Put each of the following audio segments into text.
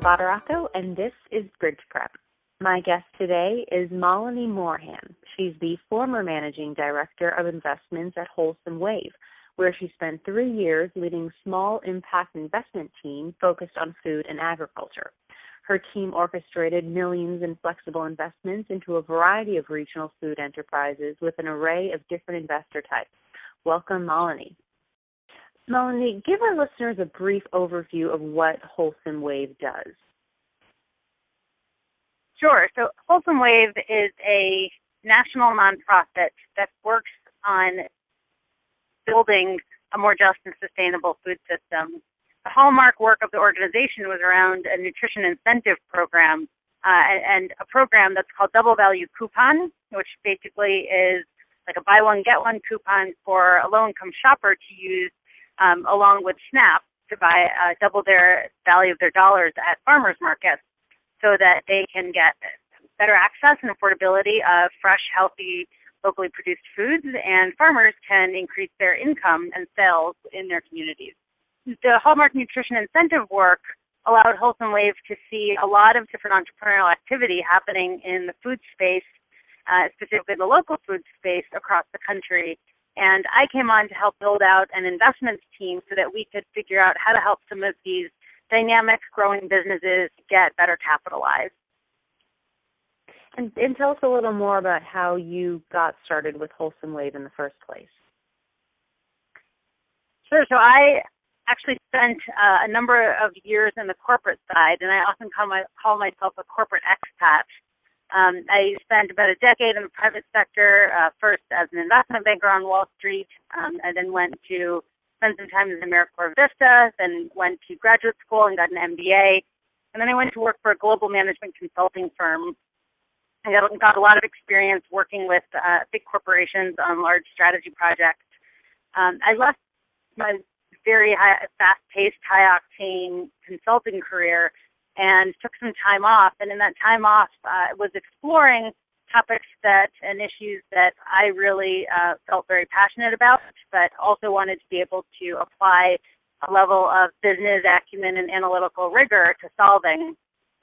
Badarato, and this is Bridge Prep. My guest today is Malini Moorhan. She's the former Managing Director of Investments at Wholesome Wave, where she spent 3 years leading small impact investment team focused on food and agriculture. Her team orchestrated millions in flexible investments into a variety of regional food enterprises with an array of different investor types. Welcome, Malini. Malini, give our listeners a brief overview of what Wholesome Wave does. Sure. So Wholesome Wave is a national nonprofit that works on building a more just and sustainable food system. The hallmark work of the organization was around a nutrition incentive program and a program that's called Double Value Coupon, which basically is like a buy one, get one coupon for a low-income shopper to use along with SNAP to buy double their value of their dollars at farmers markets so that they can get better access and affordability of fresh, healthy, locally produced foods, and farmers can increase their income and sales in their communities. The Hallmark Nutrition Incentive work allowed Wholesome Wave to see a lot of different entrepreneurial activity happening in the food space, specifically the local food space across the country. And I came on to help build out an investments team so that we could figure out how to help some of these dynamic, growing businesses get better capitalized. And tell us a little more about how you got started with Wholesome Wave in the first place. Sure. So I actually spent a number of years in the corporate side, and I often call myself a corporate expat. I spent about a decade in the private sector, first as an investment banker on Wall Street, and then went to spend some time in the AmeriCorps Vista, then went to graduate school and got an MBA, and then I went to work for a global management consulting firm. I got a lot of experience working with big corporations on large strategy projects. I left my very fast-paced, high-octane consulting career and took some time off. And in that time off, I was exploring topics and issues that I really felt very passionate about, but also wanted to be able to apply a level of business acumen and analytical rigor to solving.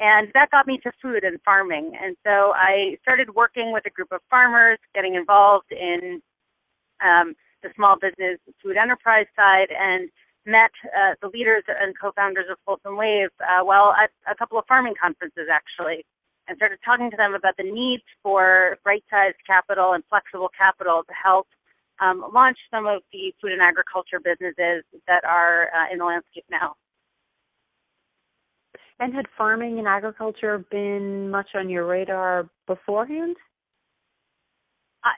And that got me to food and farming. And so I started working with a group of farmers, getting involved in the small business food enterprise side, and met the leaders and co-founders of Wholesome Wave while at a couple of farming conferences, actually, and started talking to them about the needs for right-sized capital and flexible capital to help launch some of the food and agriculture businesses that are in the landscape now. And had farming and agriculture been much on your radar beforehand?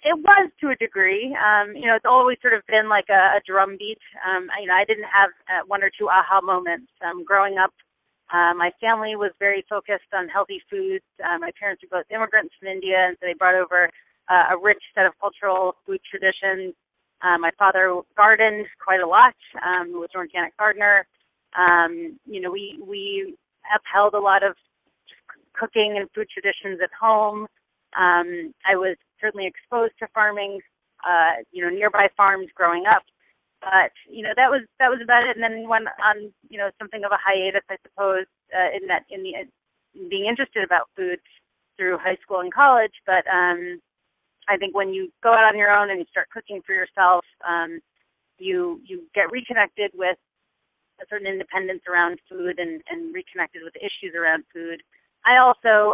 It was to a degree. It's always sort of been like a drumbeat. I didn't have one or two aha moments. Growing up, my family was very focused on healthy foods. My parents were both immigrants from India, and so they brought over a rich set of cultural food traditions. My father gardened quite a lot, was an organic gardener. We upheld a lot of cooking and food traditions at home. I was certainly exposed to farming, nearby farms growing up, but that was about it. And then went on, something of a hiatus, I suppose, in being interested about food through high school and college. But I think when you go out on your own and you start cooking for yourself, you get reconnected with a certain independence around food and reconnected with the issues around food. I also,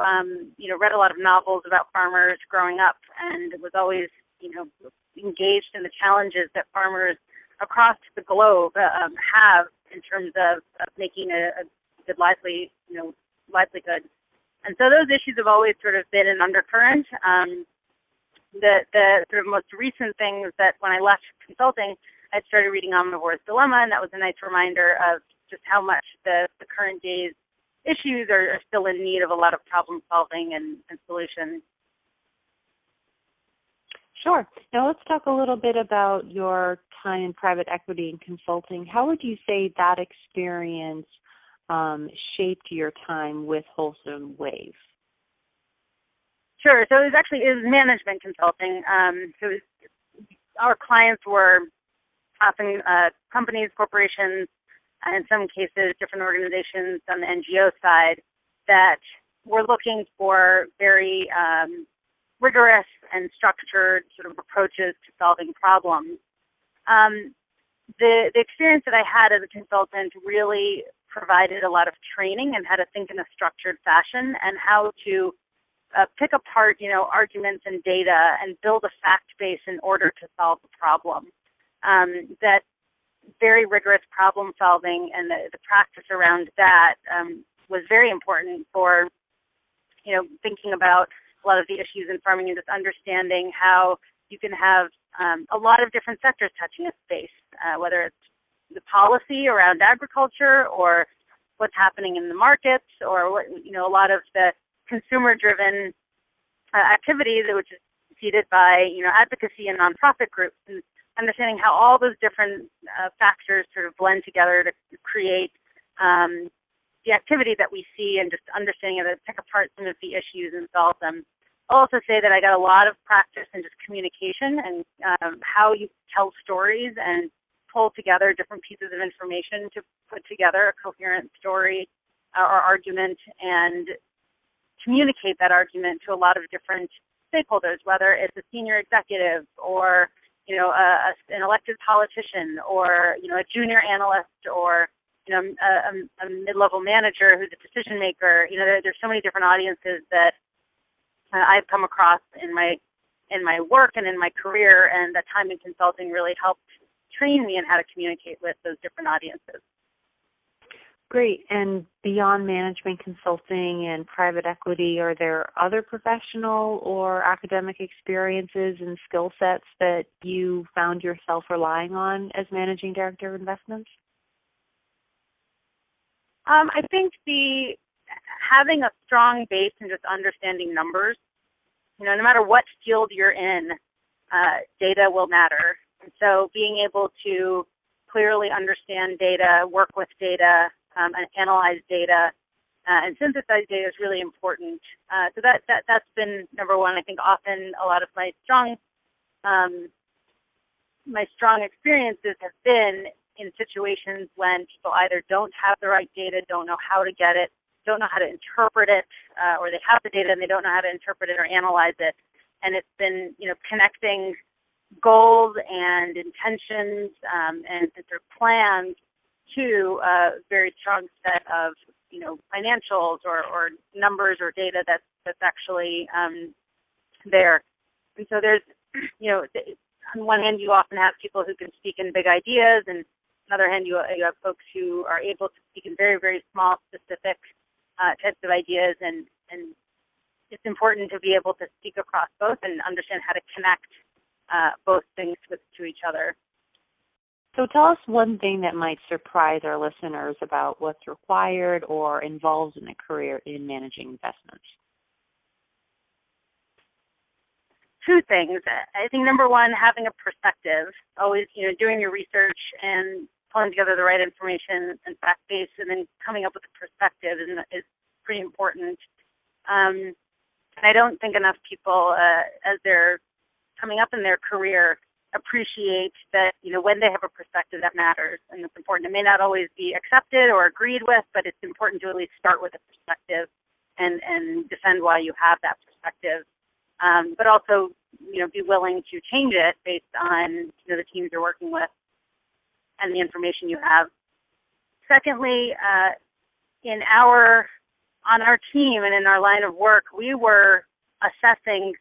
read a lot of novels about farmers growing up and was always, engaged in the challenges that farmers across the globe have in terms of making a good livelihood. And so those issues have always sort of been an undercurrent. The sort of most recent things that when I left consulting, I started reading Omnivore's Dilemma, and that was a nice reminder of just how much the current day's issues are still in need of a lot of problem solving and solutions. Sure. Now let's talk a little bit about your time in private equity and consulting. How would you say that experience shaped your time with Wholesome Wave? Sure. So it was management consulting. Our clients were often companies, corporations in some cases, different organizations on the NGO side that were looking for very rigorous and structured sort of approaches to solving problems. The experience that I had as a consultant really provided a lot of training and how to think in a structured fashion and how to pick apart, arguments and data and build a fact base in order to solve the problem. That very rigorous problem solving and the practice around that was very important for, thinking about a lot of the issues in farming and just understanding how you can have a lot of different sectors touching a space, whether it's the policy around agriculture or what's happening in the markets or what, a lot of the consumer-driven activities, which is seeded by, advocacy and nonprofit groups, and understanding how all those different factors sort of blend together to create the activity that we see and just understanding how to pick apart some of the issues and solve them. I'll also say that I got a lot of practice in just communication and how you tell stories and pull together different pieces of information to put together a coherent story or argument and communicate that argument to a lot of different stakeholders, whether it's a senior executive or, an elected politician or, a junior analyst or, a mid-level manager who's a decision maker. There's so many different audiences that I've come across in my work and in my career, and that time in consulting really helped train me in how to communicate with those different audiences. Great. And beyond management consulting and private equity, are there other professional or academic experiences and skill sets that you found yourself relying on as managing director of investments? I think having a strong base and just understanding numbers, no matter what field you're in, data will matter. And so being able to clearly understand data, work with data, and analyze data, and synthesize data is really important. So that's been number one. I think often a lot of my strong experiences have been in situations when people either don't have the right data, don't know how to get it, don't know how to interpret it, or they have the data and they don't know how to interpret it or analyze it. And it's been, connecting goals and intentions and sort of plans to a very strong set of, financials or numbers or data that's actually there. And so there's, on one hand, you often have people who can speak in big ideas, and on the other hand, you have folks who are able to speak in very, very small, specific types of ideas, and it's important to be able to speak across both and understand how to connect both things to each other. So tell us one thing that might surprise our listeners about what's required or involved in a career in managing investments. Two things. I think number one, having a perspective, always, doing your research and pulling together the right information and fact base, and then coming up with a perspective is pretty important. And I don't think enough people, as they're coming up in their career, appreciate that, when they have a perspective, that matters, and it's important. It may not always be accepted or agreed with, but it's important to at least start with a perspective and defend why you have that perspective. But also, be willing to change it based on, the teams you're working with and the information you have. Secondly, on our team and in our line of work, we were assessing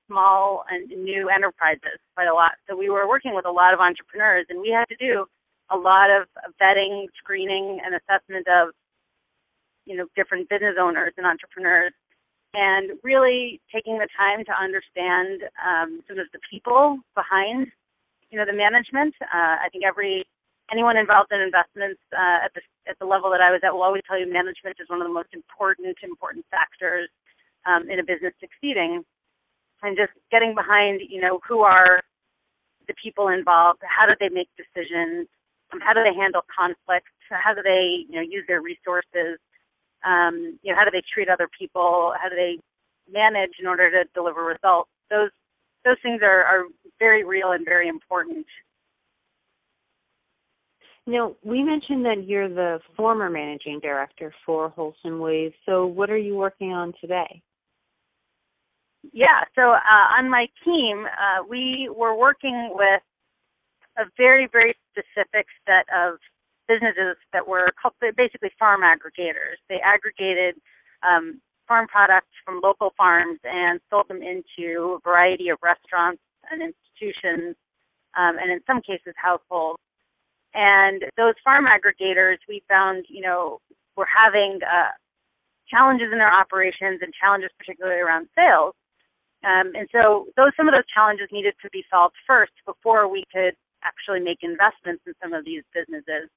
small and new enterprises quite a lot. So we were working with a lot of entrepreneurs, and we had to do a lot of vetting, screening, and assessment of, different business owners and entrepreneurs, and really taking the time to understand sort of the people behind, the management. I think anyone involved in investments at the level that I was at will always tell you management is one of the most important factors in a business succeeding. And just getting behind, who are the people involved, how do they make decisions, how do they handle conflicts, how do they, use their resources, how do they treat other people, how do they manage in order to deliver results. Those things are very real and very important. Now, we mentioned that you're the former managing director for Wholesome Wave. So what are you working on today? Yeah, so on my team, we were working with a very, very specific set of businesses that were called basically farm aggregators. They aggregated farm products from local farms and sold them into a variety of restaurants and institutions, and in some cases households. And those farm aggregators, we found, were having challenges in their operations and challenges particularly around sales. And so some of those challenges needed to be solved first before we could actually make investments in some of these businesses.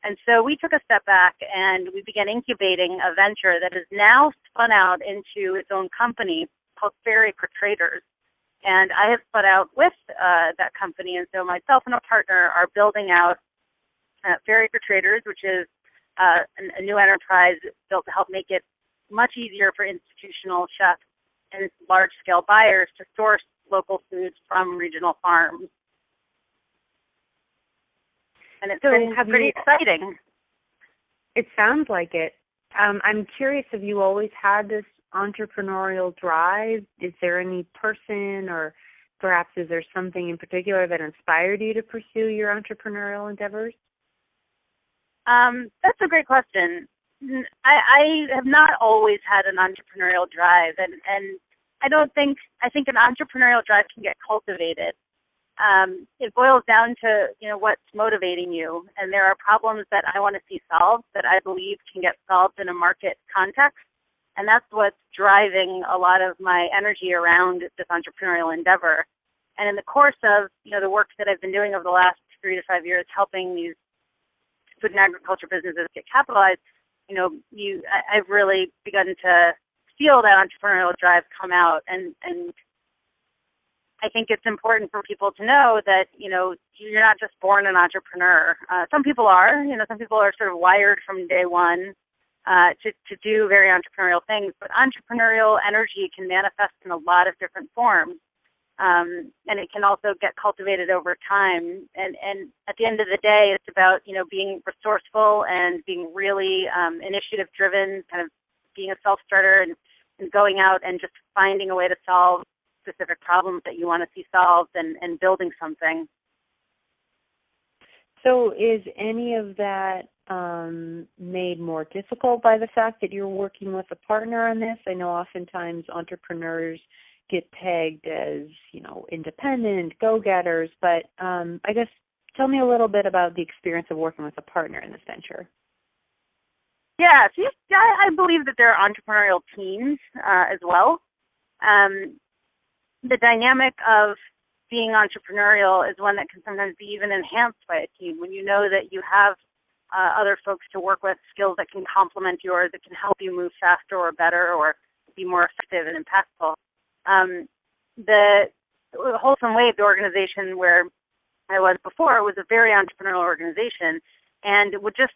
And so we took a step back and we began incubating a venture that is now spun out into its own company called Fairy for Traders. And I have spun out with that company. And so myself and a partner are building out Fairy for Traders, which is a new enterprise built to help make it much easier for institutional chefs and large-scale buyers to source local foods from regional farms. And it's been pretty exciting. It sounds like it. I'm curious, have you always had this entrepreneurial drive? Is there any person or perhaps is there something in particular that inspired you to pursue your entrepreneurial endeavors? That's a great question. I have not always had an entrepreneurial drive, and I think an entrepreneurial drive can get cultivated. It boils down to, what's motivating you, and there are problems that I want to see solved that I believe can get solved in a market context, and that's what's driving a lot of my energy around this entrepreneurial endeavor. And in the course of, the work that I've been doing over the last 3 to 5 years, helping these food and agriculture businesses get capitalized, I've really begun to feel that entrepreneurial drive come out, and I think it's important for people to know that, you're not just born an entrepreneur. Some people are, some people are sort of wired from day one to do very entrepreneurial things, but entrepreneurial energy can manifest in a lot of different forms. And it can also get cultivated over time. And at the end of the day, it's about, being resourceful and being really initiative driven, kind of being a self-starter and going out and just finding a way to solve specific problems that you want to see solved and building something. So is any of that made more difficult by the fact that you're working with a partner on this? I know oftentimes entrepreneurs get pegged as, independent, go-getters, but I guess tell me a little bit about the experience of working with a partner in this venture. Yeah, so I believe that there are entrepreneurial teams as well. The dynamic of being entrepreneurial is one that can sometimes be even enhanced by a team when you know that you have other folks to work with, skills that can complement yours, that can help you move faster or better or be more effective and impactful. The Wholesome Wave, the organization where I was before, was a very entrepreneurial organization and would just,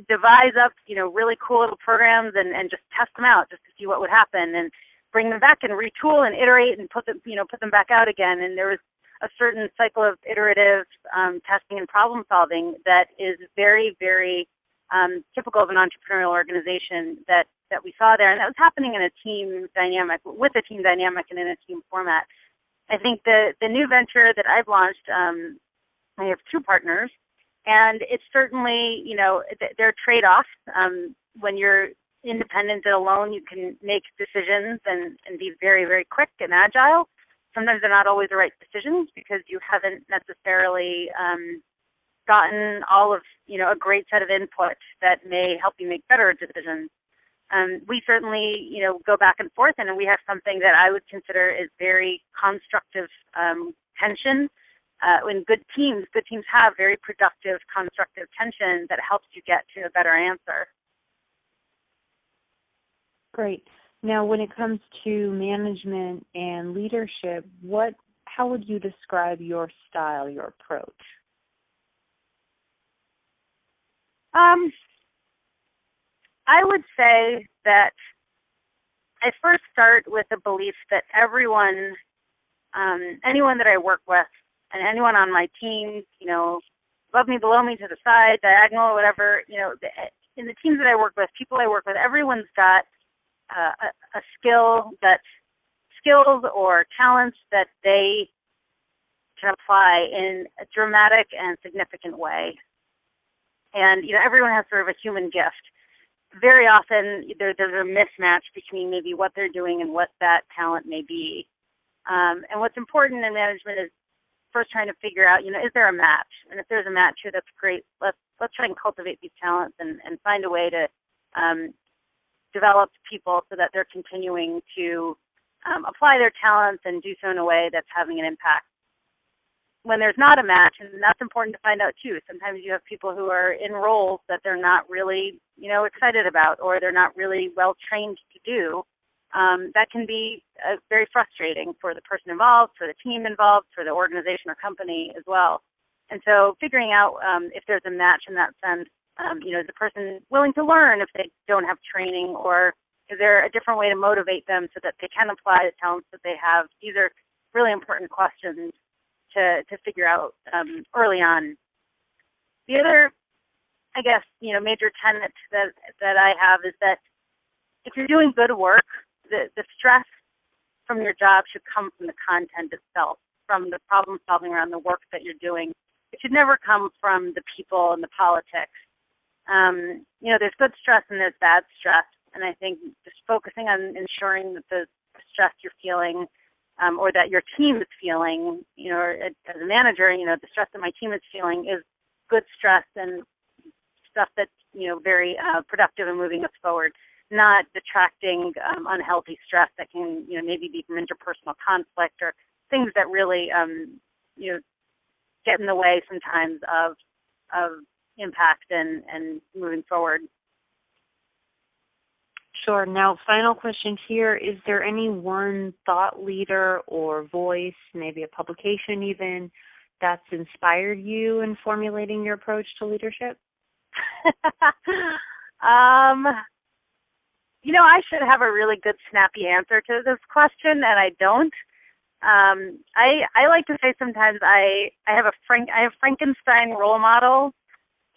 devise up, really cool little programs and just test them out just to see what would happen and bring them back and retool and iterate and put them back out again. And there was a certain cycle of iterative testing and problem solving that is very, very typical of an entrepreneurial organization that we saw there. And that was happening in a team dynamic, with a team dynamic and in a team format. I think the new venture that I've launched, I have 2 partners, and it's certainly, there are trade-offs. When you're independent and alone, you can make decisions and be very, very quick and agile. Sometimes they're not always the right decisions because you haven't necessarily gotten all of, a great set of input that may help you make better decisions. We certainly, go back and forth, and we have something that I would consider is very constructive tension. In good teams have very productive, constructive tension that helps you get to a better answer. Great. Now, when it comes to management and leadership, how would you describe your style, your approach? I would say that I first start with the belief that everyone, anyone that I work with, and anyone on my team, above me, below me, to the side, diagonal, whatever, in the teams that I work with, people I work with, everyone's got a skills or talents that they can apply in a dramatic and significant way. And, everyone has sort of a human gift. Very often there's a mismatch between maybe what they're doing and what that talent may be. And what's important in management is first trying to figure out, is there a match? And if there's a match here, that's great. Let's try and cultivate these talents and find a way to develop people so that they're continuing to apply their talents and do so in a way that's having an impact. When there's not a match, and that's important to find out too, sometimes you have people who are in roles that they're not really, excited about, or they're not really well trained to do. That can be very frustrating for the person involved, for the team involved, for the organization or company as well. And so figuring out if there's a match in that sense, is the person willing to learn if they don't have training, or is there a different way to motivate them so that they can apply the talents that they have? These are really important questions to figure out early on. The other, I guess, major tenet that I have is that if you're doing good work, the stress from your job should come from the content itself, from the problem solving around the work that you're doing. It should never come from the people and the politics. There's good stress and there's bad stress, and I think just focusing on ensuring that the stress you're feeling or that your team is feeling, as a manager, the stress that my team is feeling is good stress and stuff that's, very productive and moving us forward, not detracting, unhealthy stress that can, maybe be from interpersonal conflict or things that really, get in the way sometimes of impact and moving forward. Sure. Now, final question here. Is there any one thought leader or voice, maybe a publication even, that's inspired you in formulating your approach to leadership? I should have a really good, snappy answer to this question, and I don't. I like to say sometimes I have Frankenstein role models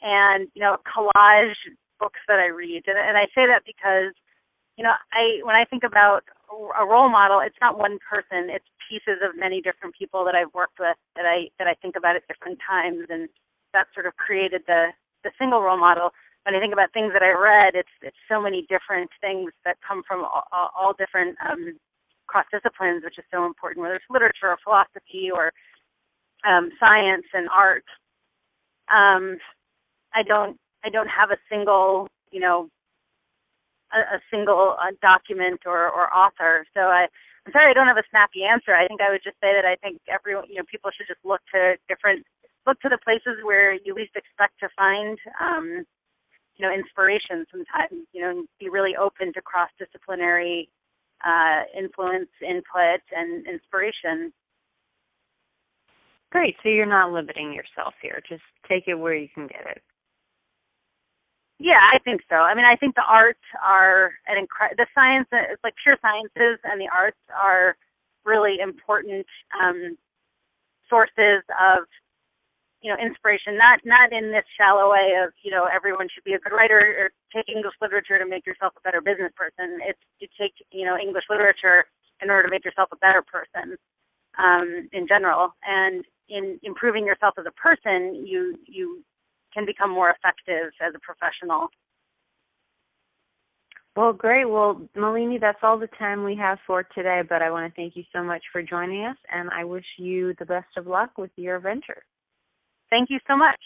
and, collage books that I read. And I say that because, when I think about a role model, it's not one person. It's pieces of many different people that I've worked with that I think about at different times, and that sort of created the single role model. When I think about things that I read, it's so many different things that come from all different cross disciplines, which is so important, whether it's literature or philosophy or science and art. I don't have a single, a single document or author. So I'm sorry I don't have a snappy answer. I think I would just say that I think everyone, people should just look to the places where you least expect to find, inspiration sometimes, and be really open to cross-disciplinary influence, input, and inspiration. Great. So you're not limiting yourself here. Just take it where you can get it. Yeah, I think so. I mean, I think the arts are the science, it's like pure sciences, and the arts are really important sources of, inspiration. Not in this shallow way of, everyone should be a good writer or take English literature to make yourself a better business person. It's you take, English literature in order to make yourself a better person in general. And in improving yourself as a person, you can become more effective as a professional. Well, great. Well, Malini, that's all the time we have for today, but I want to thank you so much for joining us, and I wish you the best of luck with your venture. Thank you so much.